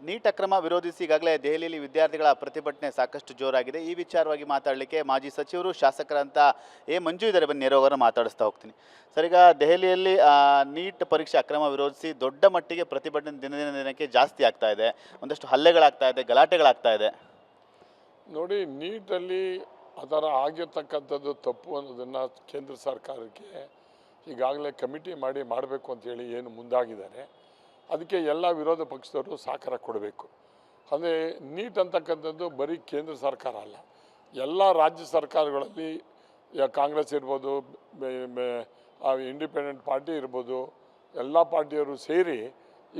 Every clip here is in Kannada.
ನೀಟ್ ಅಕ್ರಮ ವಿರೋಧಿಸಿ ಈಗಾಗಲೇ ದೆಹಲಿಯಲ್ಲಿ ವಿದ್ಯಾರ್ಥಿಗಳ ಪ್ರತಿಭಟನೆ ಸಾಕಷ್ಟು ಜೋರಾಗಿದೆ. ಈ ವಿಚಾರವಾಗಿ ಮಾತಾಡಲಿಕ್ಕೆ ಮಾಜಿ ಸಚಿವರು ಶಾಸಕರಂತ ಮಂಜು ಇದ್ದಾರೆ. ಬನ್ನಿ ನೇರವಾಗಿ ಮಾತಾಡಿಸ್ತಾ ಹೋಗ್ತೀನಿ. ಸರ್, ಈಗ ದೆಹಲಿಯಲ್ಲಿ ನೀಟ್ ಪರೀಕ್ಷೆ ಅಕ್ರಮ ವಿರೋಧಿಸಿ ದೊಡ್ಡ ಮಟ್ಟಿಗೆ ಪ್ರತಿಭಟನೆ ದಿನಕ್ಕೆ ಜಾಸ್ತಿ ಆಗ್ತಾ ಇದೆ. ಒಂದಷ್ಟು ಹಲ್ಲೆಗಳಾಗ್ತಾ ಇದೆ, ಗಲಾಟೆಗಳಾಗ್ತಾ ಇದೆ. ನೋಡಿ, ನೀಟಲ್ಲಿ ಅದರ ಆಗಿರ್ತಕ್ಕಂಥದ್ದು ತಪ್ಪು ಅನ್ನೋದನ್ನು ಕೇಂದ್ರ ಸರ್ಕಾರಕ್ಕೆ ಈಗಾಗಲೇ ಕಮಿಟಿ ಮಾಡಬೇಕು ಅಂತೇಳಿ ಏನು ಮುಂದಾಗಿದ್ದಾರೆ. ಅದಕ್ಕೆ ಎಲ್ಲ ವಿರೋಧ ಪಕ್ಷದವರು ಸಹಕಾರ ಕೊಡಬೇಕು. ಅಂದರೆ ನೀಟ್ ಅಂತಕ್ಕಂಥದ್ದು ಬರೀ ಕೇಂದ್ರ ಸರ್ಕಾರ ಅಲ್ಲ, ಎಲ್ಲ ರಾಜ್ಯ ಸರ್ಕಾರಗಳಲ್ಲಿ ಕಾಂಗ್ರೆಸ್ ಇರ್ಬೋದು, ಇಂಡಿಪೆಂಡೆಂಟ್ ಪಾರ್ಟಿ ಇರ್ಬೋದು, ಎಲ್ಲ ಪಾರ್ಟಿಯವರು ಸೇರಿ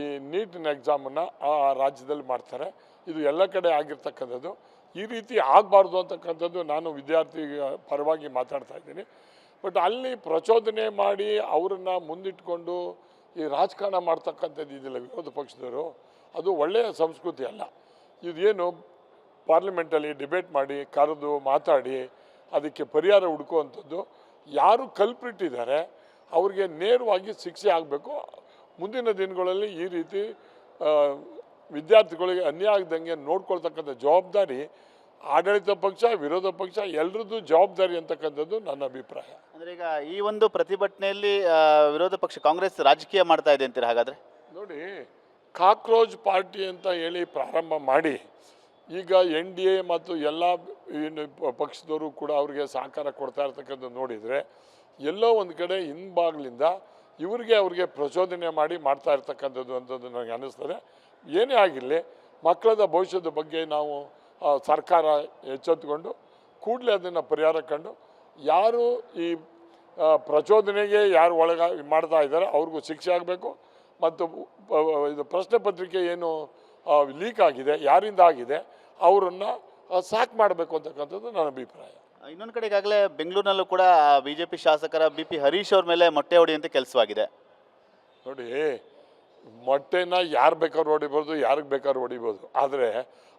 ಈ ನೀಟಿನ ಎಕ್ಸಾಮನ್ನು ಆ ರಾಜ್ಯದಲ್ಲಿ ಮಾಡ್ತಾರೆ. ಇದು ಎಲ್ಲ ಕಡೆ ಆಗಿರ್ತಕ್ಕಂಥದ್ದು. ಈ ರೀತಿ ಆಗಬಾರ್ದು ಅಂತಕ್ಕಂಥದ್ದು ನಾನು ವಿದ್ಯಾರ್ಥಿ ಪರವಾಗಿ ಮಾತಾಡ್ತಾ ಇದ್ದೀನಿ. ಬಟ್ ಅಲ್ಲಿ ಪ್ರಚೋದನೆ ಮಾಡಿ ಅವರನ್ನು ಮುಂದಿಟ್ಕೊಂಡು ಈ ರಾಜಕಾರಣ ಮಾಡ್ತಕ್ಕಂಥದ್ದು ಇದೆಯಲ್ಲ ವಿರೋಧ ಪಕ್ಷದವರು, ಅದು ಒಳ್ಳೆಯ ಸಂಸ್ಕೃತಿ ಅಲ್ಲ. ಇದೇನು ಪಾರ್ಲಿಮೆಂಟಲ್ಲಿ ಡಿಬೇಟ್ ಮಾಡಿ ಕರೆದು ಮಾತಾಡಿ ಅದಕ್ಕೆ ಪರಿಹಾರ ಹುಡುಕುವಂಥದ್ದು, ಯಾರು ಕಲ್ಪ್ರಿಟ್ ಇದ್ದಾರೆ ಅವ್ರಿಗೆ ನೇರವಾಗಿ ಶಿಕ್ಷೆ ಆಗಬೇಕು. ಮುಂದಿನ ದಿನಗಳಲ್ಲಿ ಈ ರೀತಿ ವಿದ್ಯಾರ್ಥಿಗಳಿಗೆ ಅನ್ಯಾಯ ಆಗದಂಗೆ ನೋಡ್ಕೊಳ್ತಕ್ಕಂಥ ಜವಾಬ್ದಾರಿ ಆಡಳಿತ ಪಕ್ಷ, ವಿರೋಧ ಪಕ್ಷ ಎಲ್ಲರದ್ದು ಜವಾಬ್ದಾರಿ ಅಂತಕ್ಕಂಥದ್ದು ನನ್ನ ಅಭಿಪ್ರಾಯ. ಅಂದರೆ ಈಗ ಈ ಒಂದು ಪ್ರತಿಭಟನೆಯಲ್ಲಿ ವಿರೋಧ ಪಕ್ಷ ಕಾಂಗ್ರೆಸ್ ರಾಜಕೀಯ ಮಾಡ್ತಾ ಇದೆ ಅಂತೀರ? ಹಾಗಾದರೆ ನೋಡಿ, ಕಾಕ್ರೋಚ್ ಪಾರ್ಟಿ ಅಂತ ಹೇಳಿ ಪ್ರಾರಂಭ ಮಾಡಿ ಈಗ NDA ಮತ್ತು ಎಲ್ಲ ಪಕ್ಷದವರು ಕೂಡ ಅವ್ರಿಗೆ ಸಹಕಾರ ಕೊಡ್ತಾ ಇರ್ತಕ್ಕಂಥದ್ದು ನೋಡಿದರೆ ಎಲ್ಲೋ ಒಂದು ಕಡೆ ಹಿಂಬಾಗ್ಲಿಂದ ಅವ್ರಿಗೆ ಪ್ರಚೋದನೆ ಮಾಡಿ ಮಾಡ್ತಾ ಇರ್ತಕ್ಕಂಥದ್ದು ಅಂತದ್ದು ನನಗೆ ಅನ್ನಿಸ್ತದೆ. ಏನೇ ಆಗಿರಲಿ, ಮಕ್ಕಳದ ಭವಿಷ್ಯದ ಬಗ್ಗೆ ನಾವು ಸರ್ಕಾರ ಎಚ್ಚೆತ್ತುಕೊಂಡು ಕೂಡಲೇ ಅದನ್ನು ಪರಿಹಾರ ಕಂಡು ಯಾರು ಈ ಪ್ರಚೋದನೆಗೆ ಯಾರು ಮಾಡ್ತಾ ಇದ್ದಾರೆ ಅವ್ರಿಗೂ ಶಿಕ್ಷೆ ಆಗಬೇಕು. ಮತ್ತು ಇದು ಪ್ರಶ್ನೆ ಪತ್ರಿಕೆ ಏನು ಲೀಕ್ ಆಗಿದೆ, ಯಾರಿಂದ ಆಗಿದೆ, ಅವರನ್ನು ಸಾಕು ಮಾಡಬೇಕು ಅಂತಕ್ಕಂಥದ್ದು ನನ್ನ ಅಭಿಪ್ರಾಯ. ಇನ್ನೊಂದು ಕಡೆ ಈಗಾಗಲೇ ಬೆಂಗಳೂರಿನಲ್ಲೂ ಕೂಡ BJP ಶಾಸಕರ BP ಹರೀಶ್ ಅವ್ರ ಮೇಲೆ ಮೊಟ್ಟೆ ಹೊಡೆಯುವಂಥ ಕೆಲಸವಾಗಿದೆ. ನೋಡಿ, ಮೊಟ್ಟೆನ ಯಾರು ಬೇಕಾದ್ರೂ ಹೊಡಿಬೋದು, ಯಾರಿಗೆ ಬೇಕಾದ್ರೂ ಹೊಡಿಬೋದು. ಆದರೆ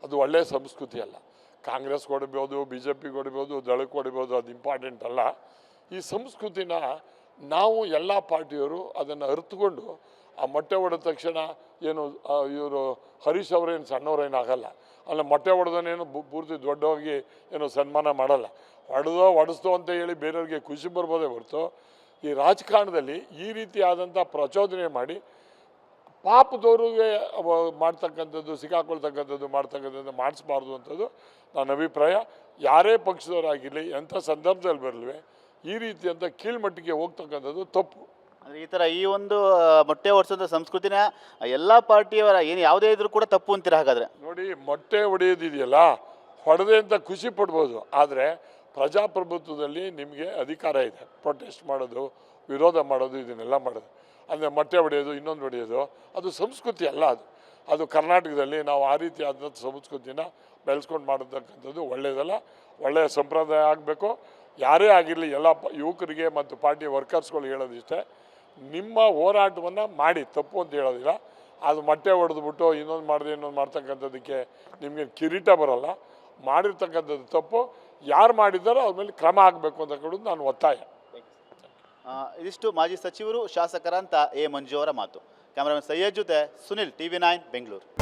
ಅದು ಒಳ್ಳೆಯ ಸಂಸ್ಕೃತಿ ಅಲ್ಲ. ಕಾಂಗ್ರೆಸ್ ಹೊಡಿಬೋದು, BJP ಹೊಡಿಬೋದು, ದಳಕ್ಕೆ ಹೊಡಿಬೋದು, ಅದು ಇಂಪಾರ್ಟೆಂಟ್ ಅಲ್ಲ. ಈ ಸಂಸ್ಕೃತಿನ ನಾವು ಎಲ್ಲ ಪಾರ್ಟಿಯವರು ಅದನ್ನು ಅರಿತುಕೊಂಡು ಆ ಮೊಟ್ಟೆ ಹೊಡೆದ ತಕ್ಷಣ ಏನು ಇವರು ಹರೀಶ್ ಅವರೇನು ಸಣ್ಣವರೇನಾಗಲ್ಲ, ಅಲ್ಲ ಮೊಟ್ಟೆ ಹೊಡೆದನೇನು ಪೂರ್ತಿ ದೊಡ್ಡವಾಗಿ ಏನು ಸನ್ಮಾನ ಮಾಡಲ್ಲ. ಹೊಡೆಸ್ತೋ ಅಂತ ಹೇಳಿ ಬೇರೆಯವ್ರಿಗೆ ಖುಷಿ ಬರ್ಬೋದೇ ಹೊರತು ಈ ರಾಜಕಾರಣದಲ್ಲಿ ಈ ರೀತಿ ಆದಂಥ ಪ್ರಚೋದನೆ ಮಾಡಿ ಪಾಪದವ್ರಿಗೆ ಮಾಡ್ತಕ್ಕಂಥದ್ದು, ಸಿಕ್ಕಾಕೊಳ್ತಕ್ಕಂಥದ್ದು ಮಾಡ್ತಕ್ಕಂಥದ್ದು ಮಾಡಿಸ್ಬಾರ್ದು ಅಂಥದ್ದು ನನ್ನ ಅಭಿಪ್ರಾಯ. ಯಾರೇ ಪಕ್ಷದವರಾಗಿರಲಿ, ಎಂಥ ಸಂದರ್ಭದಲ್ಲಿ ಬರಲಿವೆ ಈ ರೀತಿಯಂಥ ಕೀಳ್ಮಟ್ಟಿಗೆ ಹೋಗ್ತಕ್ಕಂಥದ್ದು ತಪ್ಪು. ಅಂದರೆ ಈ ಥರ ಈ ಒಂದು ಮೊಟ್ಟೆ ಹೊಡೆಸೋದ ಸಂಸ್ಕೃತಿನ ಎಲ್ಲ ಪಾರ್ಟಿಯವರ ಯಾವುದೇ ಇದ್ರೂ ಕೂಡ ತಪ್ಪು ಅಂತೀರ? ಹಾಗಾದರೆ ನೋಡಿ, ಮೊಟ್ಟೆ ಹೊಡೆಯೋದಿದೆಯಲ್ಲ, ಹೊಡೆದೆ ಅಂತ ಖುಷಿ ಪಡ್ಬೋದು. ಆದರೆ ಪ್ರಜಾಪ್ರಭುತ್ವದಲ್ಲಿ ನಿಮಗೆ ಅಧಿಕಾರ ಇದೆ, ಪ್ರೊಟೆಸ್ಟ್ ಮಾಡೋದು, ವಿರೋಧ ಮಾಡೋದು, ಇದನ್ನೆಲ್ಲ ಮಾಡೋದು. ಅಂದರೆ ಮೊಟ್ಟೆ ಹೊಡೆಯೋದು, ಇನ್ನೊಂದು ಹೊಡೆಯೋದು ಅದು ಸಂಸ್ಕೃತಿ ಅಲ್ಲ. ಅದು ಕರ್ನಾಟಕದಲ್ಲಿ ನಾವು ಆ ರೀತಿ ಆದಂಥ ಸಂಸ್ಕೃತಿನ ಬೆಳೆಸ್ಕೊಂಡು ಮಾಡತಕ್ಕಂಥದ್ದು ಒಳ್ಳೆಯದಲ್ಲ. ಒಳ್ಳೆಯ ಸಂಪ್ರದಾಯ ಆಗಬೇಕು. ಯಾರೇ ಆಗಿರಲಿ, ಎಲ್ಲ ಯುವಕರಿಗೆ ಮತ್ತು ಪಾರ್ಟಿ ವರ್ಕರ್ಸ್ಗಳು ಹೇಳೋದಿಷ್ಟೇ, ನಿಮ್ಮ ಹೋರಾಟವನ್ನು ಮಾಡಿ, ತಪ್ಪು ಅಂತ ಹೇಳೋದಿಲ್ಲ. ಅದು ಮೊಟ್ಟೆ ಹೊಡೆದ್ಬಿಟ್ಟು ಇನ್ನೊಂದು ಮಾಡ್ತಕ್ಕಂಥದ್ದಕ್ಕೆ ನಿಮಗೆ ಕಿರೀಟ ಬರೋಲ್ಲ. ಮಾಡಿರ್ತಕ್ಕಂಥದ್ದು ತಪ್ಪು, ಯಾರು ಮಾಡಿದ್ದಾರೋ ಅವ್ರ ಮೇಲೆ ಕ್ರಮ ಆಗಬೇಕು ಅಂತ ಕೊಡೋದು ನಾನು ಒತ್ತಾಯ. ಇದಿಷ್ಟು ಮಾಜಿ ಸಚಿವರು ಶಾಸಕರಂತ ಮಂಜು ಅವರ ಮಾತು. ಕ್ಯಾಮರಾಮನ್ ಸೈಯದ್ ಜೊತೆ ಸುನಿಲ್, TV9 ಬೆಂಗಳೂರು.